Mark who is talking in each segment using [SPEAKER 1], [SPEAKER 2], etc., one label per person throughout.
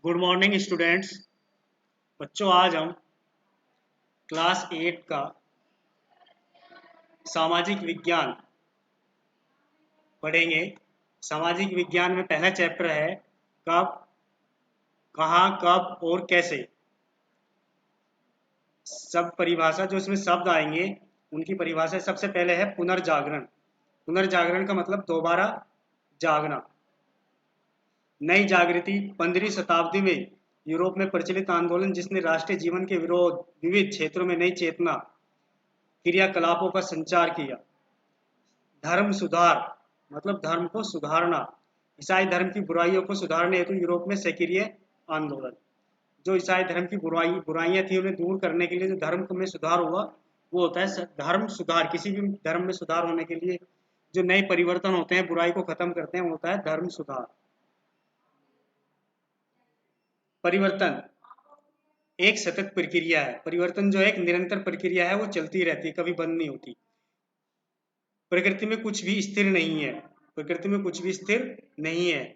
[SPEAKER 1] Good morning students. बच्चों, आज हम क्लास 8 का सामाजिक विज्ञान पढ़ेंगे। सामाजिक विज्ञान में पहला चैप्टर है कब, कहाँ, कब और कैसे। सब परिभाषा जो इसमें शब्द आएंगे उनकी परिभाषा सबसे पहले है पुनर्जागरण। पुनर्जागरण का मतलब दोबारा जागना। नई जागृति 15वीं शताब्दी में यूरोप में प्रचलित आंदोलन जिसने राष्ट्रीय जीवन के विरोध विविध क्षेत्रों में नई चेतना क्रियाकलापों का संचार किया। धर्म सुधार मतलब धर्म को सुधारना। ईसाई धर्म की बुराइयों को सुधारने हेतु यूरोप में सक्रिय आंदोलन। जो ईसाई धर्म की बुराइयां थी उन्हें दूर करने के लिए जो धर्म में सुधार हुआ वो होता है धर्म सुधार। किसी भी धर्म में सुधार होने के लिए जो नए परिवर्तन होते हैं, बुराई को खत्म करते हैं, वो होता है धर्म सुधार। परिवर्तन एक सतत प्रक्रिया है। परिवर्तन जो है एक निरंतर प्रक्रिया है, वो चलती रहती है, कभी बंद नहीं होती। प्रकृति में कुछ भी स्थिर नहीं है। प्रकृति में कुछ भी स्थिर नहीं है,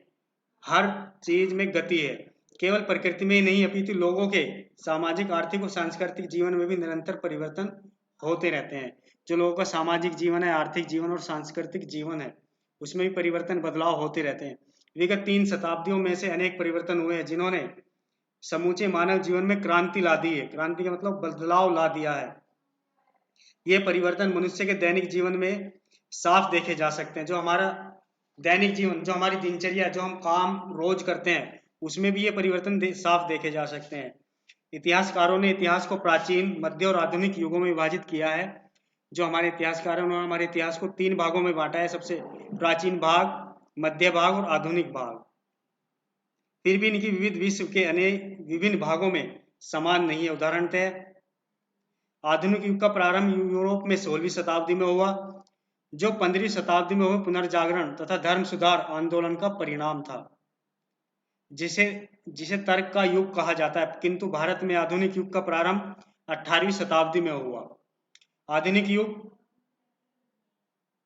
[SPEAKER 1] हर चीज में गति है। केवल प्रकृति में ही नहीं अपितु लोगों के सामाजिक, आर्थिक और सांस्कृतिक जीवन में भी निरंतर परिवर्तन होते रहते हैं। जो लोगों का सामाजिक जीवन है, आर्थिक जीवन और सांस्कृतिक जीवन है, उसमें भी परिवर्तन, बदलाव होते रहते हैं। विगत 3 शताब्दियों में से अनेक परिवर्तन हुए हैं जिन्होंने समूचे मानव जीवन में क्रांति ला दी है। क्रांति का मतलब बदलाव ला दिया है। ये परिवर्तन मनुष्य के दैनिक जीवन में साफ देखे जा सकते हैं। जो हमारा दैनिक जीवन, जो हमारी दिनचर्या, जो हम काम रोज करते हैं, उसमें भी ये परिवर्तन साफ देखे जा सकते हैं। इतिहासकारों ने इतिहास को प्राचीन, मध्य और आधुनिक युगों में विभाजित किया है। जो हमारे इतिहासकारों ने हमारे इतिहास को 3 भागों में बांटा है। सबसे प्राचीन भाग, मध्य भाग और आधुनिक भाग। फिर भी इनकी विविध विश्व के अनेक विभिन्न भागों में समान नहीं है। उदाहरणतः आधुनिक युग का प्रारंभ यूरोप में 16वीं शताब्दी में हुआ, जो 15वीं शताब्दी में हुए पुनर्जागरण तथा धर्म सुधार आंदोलन का परिणाम था, जिसे जिसे तर्क का युग कहा जाता है। किंतु भारत में आधुनिक युग का प्रारंभ 18वीं शताब्दी में हुआ। आधुनिक युग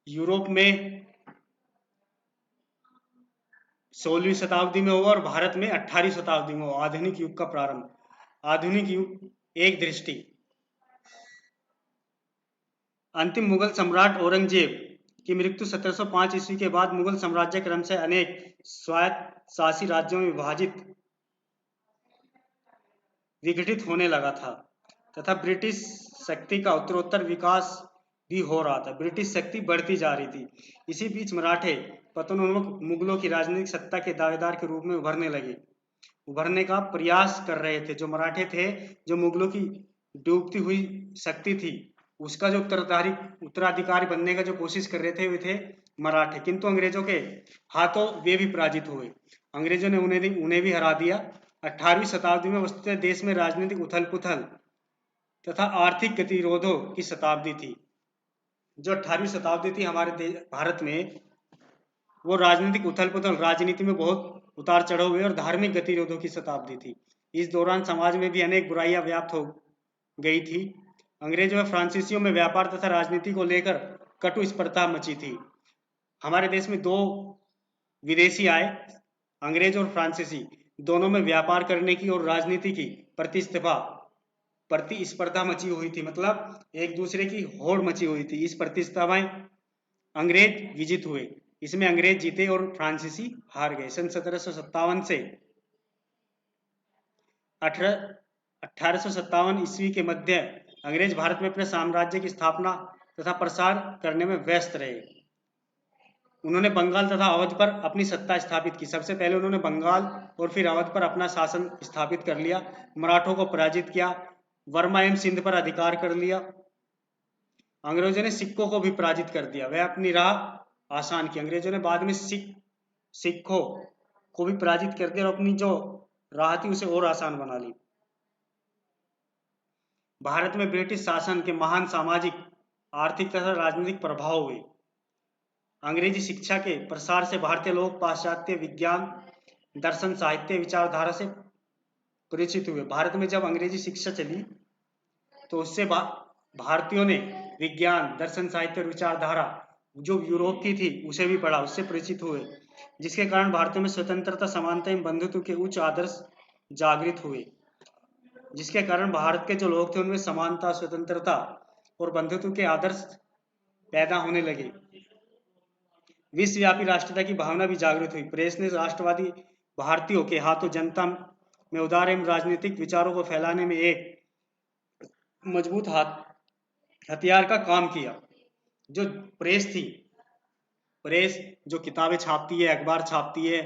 [SPEAKER 1] यूरोप में 16वीं शताब्दी में हुआ और भारत में 18वीं शताब्दी में हुआ। आधुनिक युग का प्रारंभ। आधुनिक युग एक दृष्टि। अंतिम मुगल सम्राट औरंगजेब की मृत्यु 1705 ईस्वी के बाद मुगल साम्राज्य क्रम से अनेक स्वायत्त शासी राज्यों में विघटित होने लगा था तथा ब्रिटिश शक्ति का उत्तरोत्तर विकास भी हो रहा था। ब्रिटिश शक्ति बढ़ती जा रही थी। इसी बीच मराठे पतनोन्मुख मुगलों की राजनीतिक सत्ता के दावेदार के रूप में उभरने का प्रयास कर रहे थे। जो मराठे थे, जो मुगलों की डूबती हुई शक्ति थी, उसका जो उत्तराधिकारी बनने का जो कोशिश कर रहे थे वे थे मराठे। किंतु अंग्रेजों के हाथों वे भी पराजित हुए। अंग्रेजों ने उन्हें भी हरा दिया। 18वीं शताब्दी में वस्तुतः देश में राजनीतिक उथल पुथल तथा आर्थिक गतिरोधों की शताब्दी थी। जो 18वीं शताब्दी थी हमारे भारत में, वो राजनीतिक उथल पुथल, राजनीति में बहुत उतार चढ़ाव हुए और धार्मिक गतिरोधों की शताब्दी थी। इस दौरान समाज में भी अनेक बुराइयां व्याप्त हो गई थी। अंग्रेजों और फ्रांसीसियों में व्यापार तथा राजनीति को लेकर कटु स्पर्धा मची थी। हमारे देश में 2 विदेशी आए, अंग्रेज और फ्रांसीसी। दोनों में व्यापार करने की और राजनीति की प्रतिस्पर्धा मची हुई थी। मतलब एक दूसरे की होड़ मची हुई थी। इस प्रतिस्पर्धा में अंग्रेज विजित हुए। इसमें अंग्रेज जीते और फ्रांसीसी हार गए। सन 1757 से 1857 ईस्वी के मध्य अंग्रेज भारत में अपने साम्राज्य की स्थापना तथा प्रसार करने में व्यस्त रहे। उन्होंने बंगाल तथा अवध पर अपनी सत्ता स्थापित की। सबसे पहले उन्होंने बंगाल और फिर अवध पर अपना शासन स्थापित कर लिया। मराठों को पराजित किया। वर्मा एवं सिंध पर अधिकार कर लिया। अंग्रेजों ने सिखों को भी पराजित कर दिया। वह अपनी राह आसान की। अंग्रेजों ने बाद में सिखों को भी पराजित कर दिया और अपनी जो राह थी उसे और आसान बना ली। भारत में ब्रिटिश शासन के महान सामाजिक, आर्थिक तथा राजनीतिक प्रभाव हुए। अंग्रेजी शिक्षा के प्रसार से भारतीय लोग पाश्चात्य विज्ञान, दर्शन, साहित्य, विचारधारा से परिचित हुए। भारत में जब अंग्रेजी शिक्षा चली तो उससे भारतीयों ने विज्ञान, दर्शन, साहित्य और विचारधारा जो यूरोप की थी उसे भी पढ़ा, उससे परिचित हुए, जिसके कारण भारतीयों में स्वतंत्रता, समानता एवं बंधुत्व के उच्च आदर्श जागृत हुए, जिसके कारण भारत के जो लोग थे उनमें समानता, स्वतंत्रता और बंधुत्व के आदर्श पैदा होने लगे। विश्वव्यापी राष्ट्रीयता की भावना भी जागृत हुई। प्रेस ने राष्ट्रवादी भारतीयों के हाथों जनता में उदार एवं राजनीतिक विचारों को फैलाने में एक मजबूत हथियार का काम किया। जो प्रेस थी, प्रेस जो किताबें छापती है, अखबार छापती है,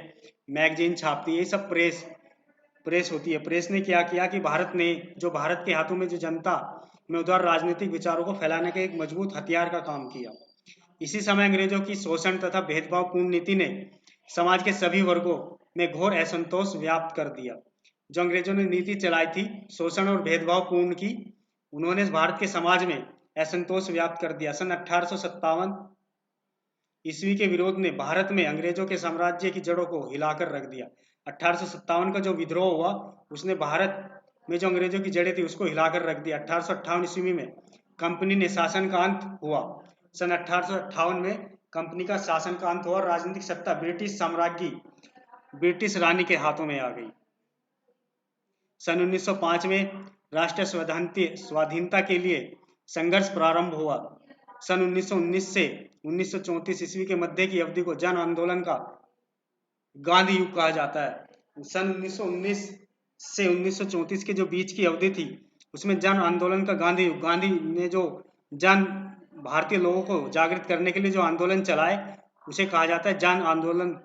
[SPEAKER 1] मैगजीन छापती है, ये सब प्रेस होती है। प्रेस ने क्या किया कि भारत के हाथों में जो जनता में उदार राजनीतिक विचारों को फैलाने का एक मजबूत हथियार का काम किया। इसी समय अंग्रेजों की शोषण तथा भेदभावपूर्ण नीति ने समाज के सभी वर्गों में घोर असंतोष व्याप्त कर दिया। जो अंग्रेजों ने नीति चलाई थी शोषण और भेदभावपूर्ण की, उन्होंने भारत के समाज में असंतोष व्याप्त कर दिया। सन 1857 ईस्वी के विरोध ने भारत में अंग्रेजों के साम्राज्य की जड़ों को हिलाकर रख दिया। 1857 का जो विद्रोह हुआ उसने भारत में जो अंग्रेजों की जड़ें थी उसको हिलाकर रख दिया। 1858 ईस्वी में कंपनी ने शासन का अंत हुआ। सन 1858 में कंपनी का शासन का अंत हुआ और राजनीतिक सत्ता ब्रिटिश साम्राज्य ब्रिटिश रानी के हाथों में आ गई। सन 1905 में राष्ट्रीय स्वाधीनता के लिए संघर्ष प्रारंभ हुआ। सन 1919 से 1934 ईस्वी के मध्य की अवधि को जन आंदोलन का गांधी युग कहा जाता है। सन 1919 से 1934 के जो बीच की अवधि थी उसमें जन आंदोलन का गांधी युग, गांधी ने जो जन भारतीय लोगों को जागृत करने के लिए जो आंदोलन चलाए उसे कहा जाता है जन आंदोलन।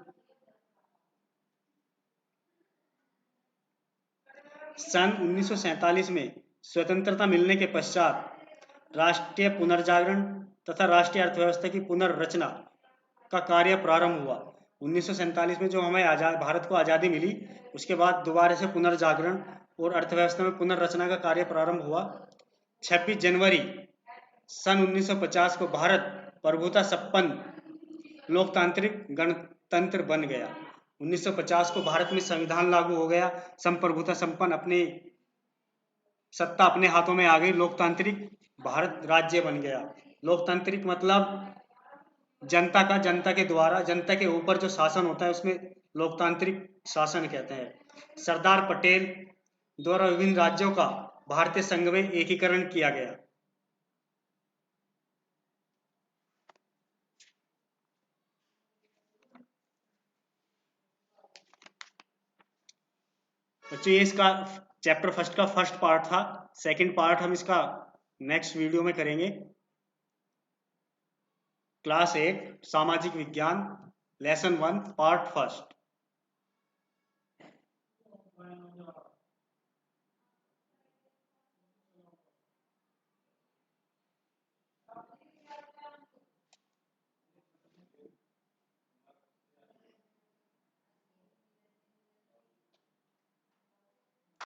[SPEAKER 1] सन 1947 में स्वतंत्रता मिलने के पश्चात राष्ट्रीय पुनर्जागरण तथा राष्ट्रीय अर्थव्यवस्था की पुनर्रचना का कार्य प्रारंभ हुआ। 1947 में जो हमें भारत को आज़ादी मिली उसके बाद दोबारा से पुनर्जागरण और अर्थव्यवस्था में पुनर्रचना का कार्य प्रारंभ हुआ। 26 जनवरी सन 1950 को भारत प्रभुता संपन्न लोकतांत्रिक गणतंत्र बन गया। 1950 को भारत में संविधान लागू हो गया, संप्रभुता संपन्न अपने सत्ता अपने हाथों में आ गई, लोकतांत्रिक भारत राज्य बन गया। लोकतांत्रिक मतलब जनता के द्वारा, जनता के ऊपर जो शासन होता है उसमें लोकतांत्रिक शासन कहते हैं। सरदार पटेल द्वारा विभिन्न राज्यों का भारतीय संघ में एकीकरण किया गया। बच्चों ये इसका चैप्टर फर्स्ट का फर्स्ट पार्ट था। सेकंड पार्ट हम इसका नेक्स्ट वीडियो में करेंगे। क्लास 8 सामाजिक विज्ञान लेसन 1 पार्ट फर्स्ट।